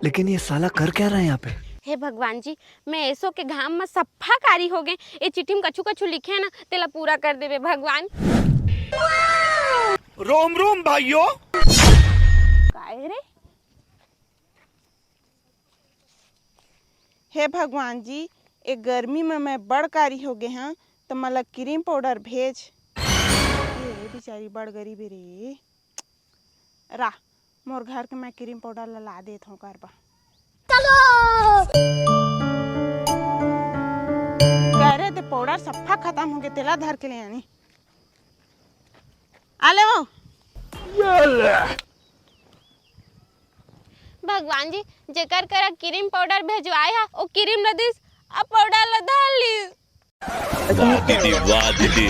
लेकिन ये साला कर क्या रहा है यहाँ पे? हे भगवान जी, मैं ऐसो के घाम में सफा कारी हो गए। ये चिट्ठी में कछु कछु लिखे है ना, तेला पूरा कर देवे भगवान। रोम रोम भाइयों। काहे रे? हे भगवान जी, एक गर्मी में मैं बड़ कारी हो गए हाँ, तो मला क्रीम पाउडर भेज। ये बेचारी बड़ गरीबी रे। रा मोर घर के मैं क्रीम पाउडर ला देत हूँ करबा। कह रहे थे पाउडर सफा खत्म हो गए, तेला धर के ले आनी। आले वो भगवान जी, जेकर करा क्रीम पाउडर भेजवाए हा, ओ क्रीम न दिस, अब पाउडर ला डाल ली। वाह दीदी, वाह दीदी।